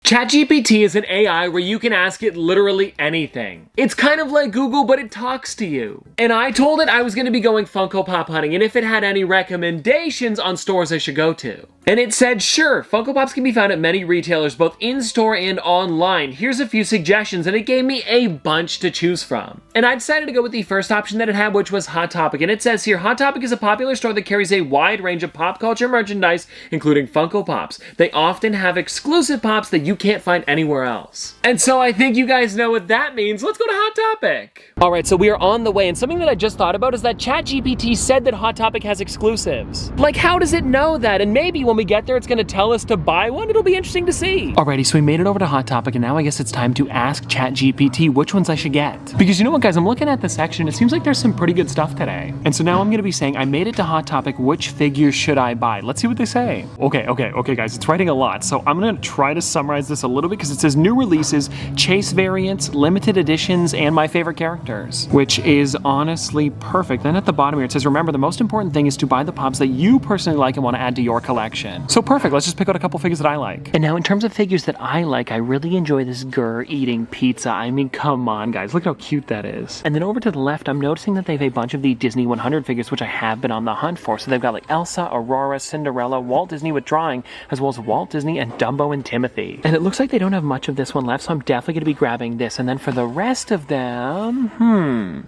ChatGPT is an AI where you can ask it literally anything. It's kind of like Google, but it talks to you. And I told it I was going to be going Funko Pop hunting and if it had any recommendations on stores I should go to. And it said, sure, Funko Pops can be found at many retailers, both in-store and online. Here's a few suggestions, and it gave me a bunch to choose from. And I decided to go with the first option that it had, which was Hot Topic. And it says here, Hot Topic is a popular store that carries a wide range of pop culture merchandise, including Funko Pops. They often have exclusive pops that you can't find anywhere else. And so I think you guys know what that means. Let's go to Hot Topic. All right, so we are on the way, and something that I just thought about is that ChatGPT said that Hot Topic has exclusives. Like, how does it know that? And maybe when we get there, it's gonna tell us to buy one. It'll be interesting to see. Alrighty, so we made it over to Hot Topic, and now I guess it's time to ask ChatGPT which ones I should get. Because you know what, guys, I'm looking at the section, it seems like there's some pretty good stuff today. And so now I'm gonna be saying, I made it to Hot Topic, which figure should I buy? Let's see what they say. Okay, guys, it's writing a lot, so I'm gonna try to summarize this a little bit, because it says new releases, chase variants, limited editions, and my favorite characters, which is honestly perfect. Then at the bottom here, it says, remember, the most important thing is to buy the pops that you personally like and want to add to your collection. So perfect, let's just pick out a couple figures that I like. And now in terms of figures that I like, I really enjoy this Gur eating pizza. I mean, come on, guys, look how cute that is. And then over to the left, I'm noticing that they have a bunch of the Disney 100 figures, which I have been on the hunt for. So they've got like Elsa, Aurora, Cinderella, Walt Disney with drawing, as well as Walt Disney and Dumbo and Timothy. And it looks like they don't have much of this one left, so I'm definitely going to be grabbing this. And then for the rest of them,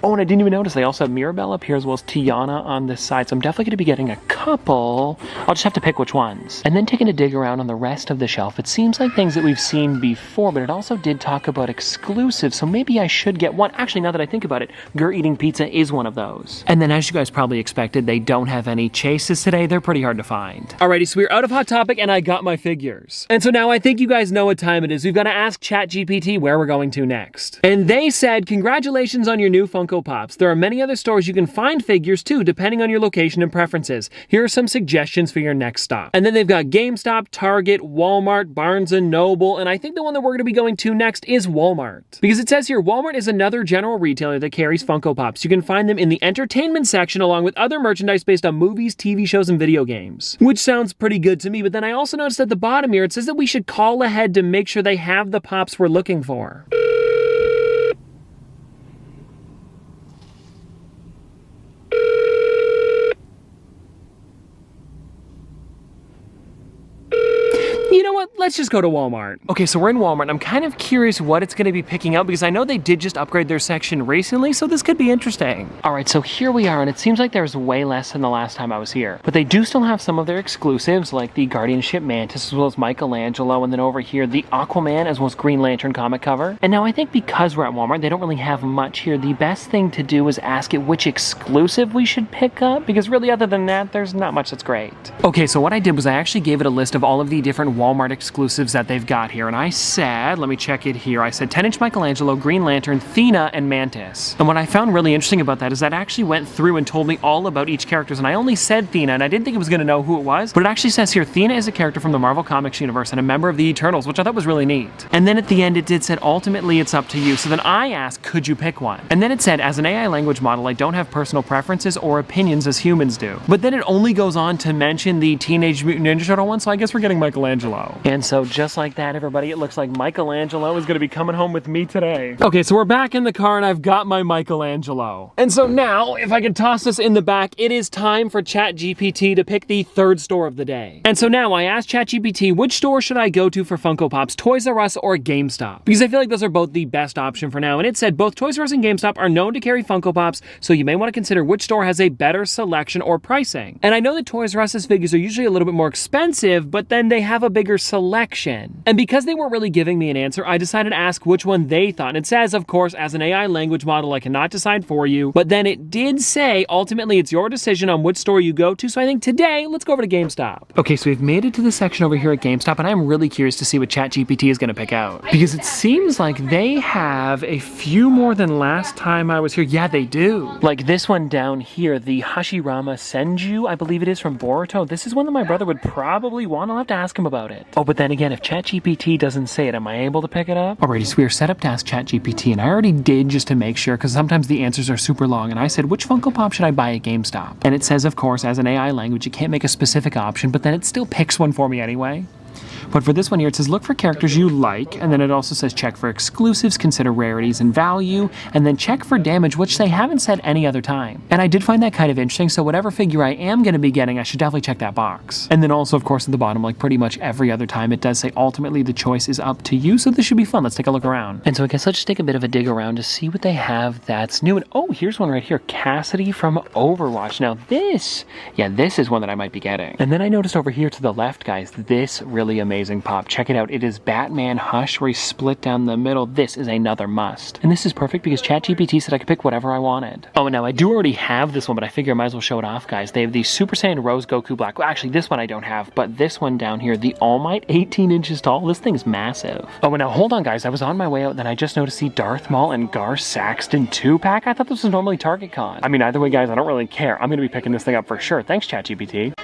oh, and I didn't even notice they also have Mirabelle up here as well as Tiana on this side, so I'm definitely going to be getting a couple. I'll just have to pick which ones. And then taking a dig around on the rest of the shelf, it seems like things that we've seen before, but it also did talk about exclusives, so maybe I should get one. Actually, now that I think about it, Gur eating pizza is one of those. And then as you guys probably expected, they don't have any chases today. They're pretty hard to find. Alrighty, so we're out of Hot Topic and I got my figures. And so now I think you guys know what time it is. We've got to ask ChatGPT where we're going to next. And they said, congratulations on your new Funko Pops. There are many other stores you can find figures too, depending on your location and preferences. Here are some suggestions for your next stop. And then they've got GameStop, Target, Walmart, Barnes & Noble, and I think the one that we're going to be going to next is Walmart. Because it says here, Walmart is another general retailer that carries Funko Pops. You can find them in the entertainment section along with other merchandise based on movies, TV shows, and video games. Which sounds pretty good to me, but then I also noticed at the bottom here, it says that we should call ahead to make sure they have the Pops we're looking for. You know what? Let's just go to Walmart. Okay, so we're in Walmart. I'm kind of curious what it's going to be picking out because I know they did just upgrade their section recently, so this could be interesting. All right, so here we are, and it seems like there's way less than the last time I was here. But they do still have some of their exclusives, like the Guardianship Mantis, as well as Michelangelo, and then over here, the Aquaman, as well as Green Lantern comic cover. And now I think because we're at Walmart, they don't really have much here. The best thing to do is ask it which exclusive we should pick up, because really other than that, there's not much that's great. Okay, so what I did was I actually gave it a list of all of the different Walmart exclusives that they've got here, and I said, let me check it here, I said 10-inch Michelangelo, Green Lantern, Thena, and Mantis. And what I found really interesting about that is that actually went through and told me all about each character, and I only said Thena, and I didn't think it was going to know who it was, but it actually says here, Thena is a character from the Marvel Comics universe and a member of the Eternals, which I thought was really neat. And then at the end it did said, ultimately it's up to you. So then I asked, could you pick one? And then it said, as an AI language model, I don't have personal preferences or opinions as humans do. But then it only goes on to mention the Teenage Mutant Ninja Turtle one, so I guess we're getting Michelangelo. And so just like that, everybody, it looks like Michelangelo is going to be coming home with me today. Okay, so we're back in the car and I've got my Michelangelo. And so now, if I could toss this in the back, it is time for ChatGPT to pick the third store of the day. And so now I asked ChatGPT, which store should I go to for Funko Pops, Toys R Us or GameStop? Because I feel like those are both the best option for now. And it said both Toys R Us and GameStop are known to carry Funko Pops, so you may want to consider which store has a better selection or pricing. And I know that Toys R Us's figures are usually a little bit more expensive, but then they have a bigger selection. And because they weren't really giving me an answer, I decided to ask which one they thought. And it says, of course, as an AI language model, I cannot decide for you. But then it did say, ultimately, it's your decision on which store you go to. So I think today, let's go over to GameStop. Okay, so we've made it to the section over here at GameStop, and I'm really curious to see what ChatGPT is going to pick out. Because it seems like they have a few more than last time I was here. Yeah, they do. Like this one down here, the Hashirama Senju, I believe it is from Boruto. This is one that my brother would probably want. I'll have to ask him about it. Oh, but then again, if ChatGPT doesn't say it, am I able to pick it up? Alrighty, so we are set up to ask ChatGPT, and I already did just to make sure, because sometimes the answers are super long, and I said, which Funko Pop should I buy at GameStop? And it says, of course, as an AI language, you can't make a specific option, but then it still picks one for me anyway. But for this one here, it says look for characters you like, and then it also says check for exclusives, consider rarities and value, and then check for damage, which they haven't said any other time. And I did find that kind of interesting, so whatever figure I am going to be getting, I should definitely check that box. And then also, of course, at the bottom, like pretty much every other time, it does say ultimately the choice is up to you, so this should be fun. Let's take a look around. And so I guess let's just take a bit of a dig around to see what they have that's new. And oh, here's one right here, Cassidy from Overwatch. Now this is one that I might be getting. And then I noticed over here to the left, guys, this really amazing pop. Check it out. It is Batman Hush, where he's split down the middle. This is another must. And this is perfect because ChatGPT said I could pick whatever I wanted. Oh, and now I do already have this one, but I figure I might as well show it off, guys. They have the Super Saiyan Rose Goku Black. Well, actually, this one I don't have, but this one down here, the All Might, 18 inches tall. This thing's massive. Oh, and now hold on, guys. I was on my way out, and then I just noticed the Darth Maul and Gar Saxton 2-pack. I thought this was normally Target Con. I mean, either way, guys, I don't really care. I'm going to be picking this thing up for sure. Thanks, ChatGPT.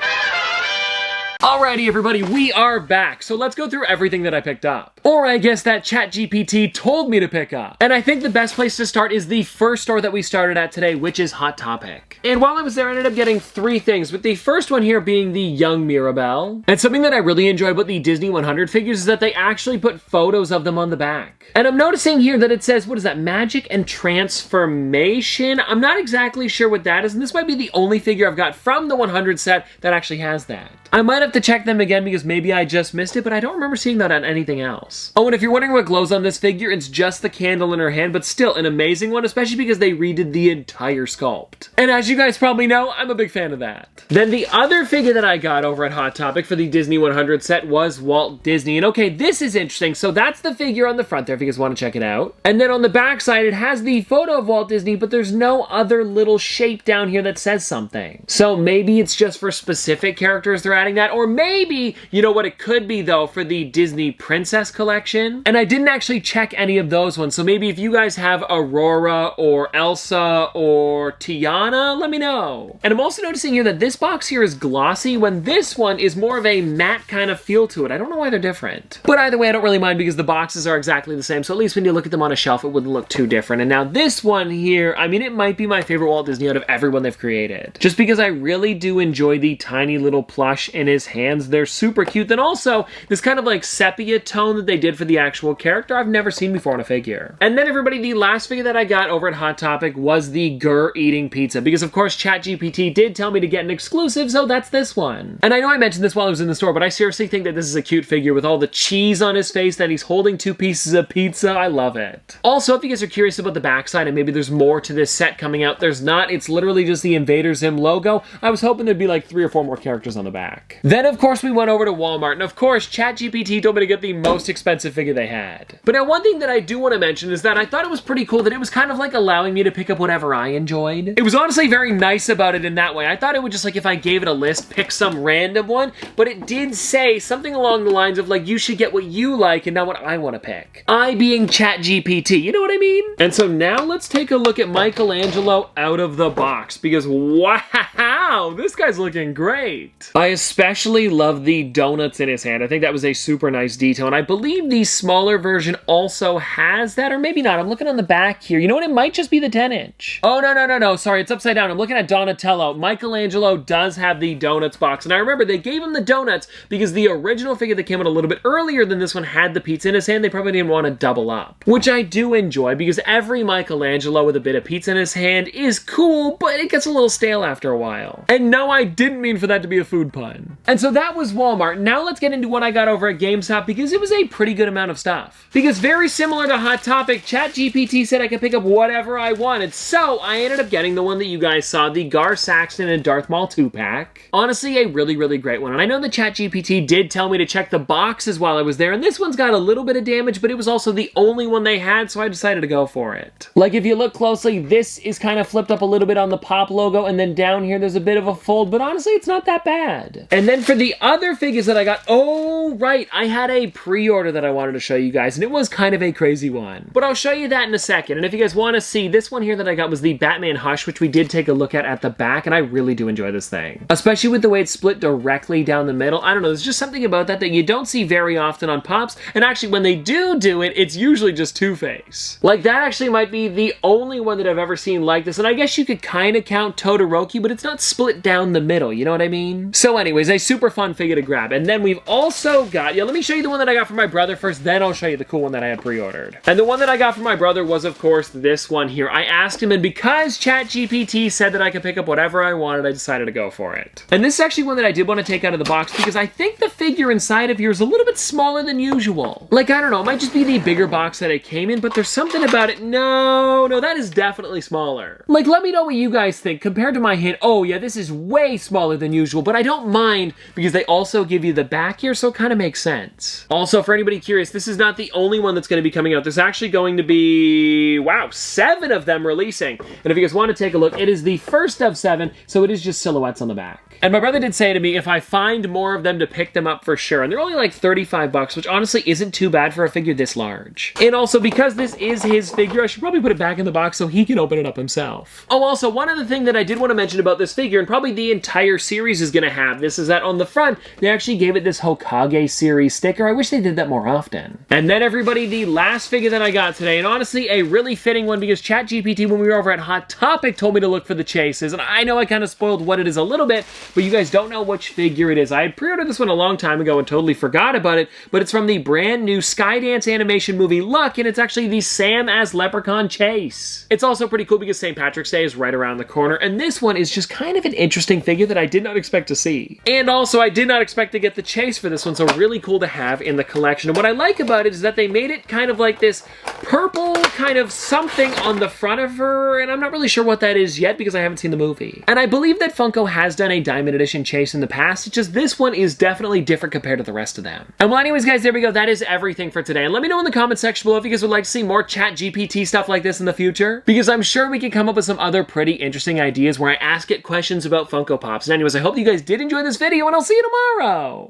Alrighty, everybody, we are back. So let's go through everything that I picked up. Or I guess that ChatGPT told me to pick up. And I think the best place to start is the first store that we started at today, which is Hot Topic. And while I was there, I ended up getting 3 things, with the first one here being the Young Mirabelle. And something that I really enjoy about the Disney 100 figures is that they actually put photos of them on the back. And I'm noticing here that it says, what is that, Magic and Transformation? I'm not exactly sure what that is, and this might be the only figure I've got from the 100 set that actually has that. I might have to check them again because maybe I just missed it, but I don't remember seeing that on anything else. Oh, and if you're wondering what glows on this figure, it's just the candle in her hand, but still an amazing one, especially because they redid the entire sculpt. And as you guys probably know, I'm a big fan of that. Then the other figure that I got over at Hot Topic for the Disney 100 set was Walt Disney. And okay, this is interesting. So that's the figure on the front there if you guys want to check it out. And then on the back side, it has the photo of Walt Disney, but there's no other little shape down here that says something. So maybe it's just for specific characters they're adding that, or maybe, you know what it could be though, for the Disney Princess collection. And I didn't actually check any of those ones, so maybe if you guys have Aurora or Elsa or Tiana, let me know. And I'm also noticing here that this box here is glossy when this one is more of a matte kind of feel to it. I don't know why they're different. But either way, I don't really mind because the boxes are exactly the same, so at least when you look at them on a shelf, it wouldn't look too different. And now this one here, I mean, it might be my favorite Walt Disney out of everyone they've created. Just because I really do enjoy the tiny little plush in his hands. They're super cute. Then also, this kind of like sepia tone that they did for the actual character, I've never seen before on a figure. And then everybody, the last figure that I got over at Hot Topic was the Gur eating pizza, because of course ChatGPT did tell me to get an exclusive, so that's this one. And I know I mentioned this while I was in the store, but I seriously think that this is a cute figure with all the cheese on his face, that he's holding 2 pieces of pizza. I love it. Also, if you guys are curious about the backside and maybe there's more to this set coming out, there's not. It's literally just the Invader Zim logo. I was hoping there'd be like 3 or 4 more characters on the back. Then of course we went over to Walmart, and of course ChatGPT told me to get the most expensive figure they had. But now one thing that I do want to mention is that I thought it was pretty cool that it was kind of like allowing me to pick up whatever I enjoyed. It was honestly very nice about it in that way. I thought it would just, like, if I gave it a list, pick some random one, but it did say something along the lines of like, you should get what you like and not what I want to pick. I being ChatGPT, you know what I mean? And so now let's take a look at Michelangelo out of the box, because wow, this guy's looking great. I especially love the donuts in his hand. I think that was a super nice detail, and I believe the smaller version also has that, or maybe not. I'm looking on the back here. You know what? It might just be the 10-inch. Oh, no. Sorry, it's upside down. I'm looking at Donatello. Michelangelo does have the donuts box, and I remember they gave him the donuts because the original figure that came out a little bit earlier than this one had the pizza in his hand. They probably didn't want to double up, which I do enjoy because every Michelangelo with a bit of pizza in his hand is cool, but it gets a little stale after a while. And no, I didn't mean for that to be a food pun. And so that was Walmart. Now let's get into what I got over at GameStop, because it was a pretty good amount of stuff. Because very similar to Hot Topic, ChatGPT said I could pick up whatever I wanted, so I ended up getting the one that you guys saw, the Gar Saxton and Darth Maul 2-pack. Honestly, a really, really great one. And I know that ChatGPT did tell me to check the boxes while I was there, and this one's got a little bit of damage, but it was also the only one they had, so I decided to go for it. Like, if you look closely, this is kind of flipped up a little bit on the Pop logo, and then down here there's a bit of a fold, but honestly, it's not that bad. And then for the other figures that I got, oh, right, I had a pre-order that I wanted to show you guys, and it was kind of a crazy one. But I'll show you that in a second, and if you guys want to see, this one here that I got was the Batman Hush, which we did take a look at the back, and I really do enjoy this thing. Especially with the way it's split directly down the middle. I don't know, there's just something about that you don't see very often on Pops, and actually when they do it, it's usually just Two-Face. Like, that actually might be the only one that I've ever seen like this, and I guess you could kind of count Todoroki, but it's not split down the middle, you know what I mean? So anyways, a super super fun figure to grab. And then we've also got, let me show you the one that I got for my brother first, then I'll show you the cool one that I had pre-ordered. And the one that I got for my brother was, of course, this one here. I asked him, and because ChatGPT said that I could pick up whatever I wanted, I decided to go for it. And this is actually one that I did want to take out of the box because I think the figure inside of here is a little bit smaller than usual. Like, I don't know, it might just be the bigger box that it came in, but there's something about it. No, that is definitely smaller. Like, let me know what you guys think compared to my hint. Oh yeah, this is way smaller than usual, but I don't mind because they also give you the back here, so it kind of makes sense. Also, for anybody curious, this is not the only one that's going to be coming out. There's actually going to be, wow, 7 of them releasing. And if you guys want to take a look, it is the first of 7, so it is just silhouettes on the back. And my brother did say to me, if I find more of them, to pick them up for sure. And they're only like 35 bucks, which honestly isn't too bad for a figure this large. And also, because this is his figure, I should probably put it back in the box so he can open it up himself. Oh, also, one other thing that I did want to mention about this figure, and probably the entire series is going to have this, is that on the front, they actually gave it this Hokage series sticker. I wish they did that more often. And then, everybody, the last figure that I got today, and honestly, a really fitting one because ChatGPT, when we were over at Hot Topic, told me to look for the chases, and I know I kind of spoiled what it is a little bit, but you guys don't know which figure it is. I had pre-ordered this one a long time ago and totally forgot about it, but it's from the brand new Skydance animation movie Luck, and it's actually the Sam as Leprechaun chase. It's also pretty cool because St. Patrick's Day is right around the corner, and this one is just kind of an interesting figure that I did not expect to see. And also, I did not expect to get the chase for this one, so really cool to have in the collection. And what I like about it is that they made it kind of like this purple kind of something on the front of her, and I'm not really sure what that is yet because I haven't seen the movie. And I believe that Funko has done a Diamond Edition chase in the past, it's just this one is definitely different compared to the rest of them. And well, anyways, guys, there we go. That is everything for today. And let me know in the comment section below if you guys would like to see more ChatGPT stuff like this in the future, because I'm sure we can come up with some other pretty interesting ideas where I ask it questions about Funko Pops. And anyways, I hope you guys did enjoy this video, and I'll see you tomorrow!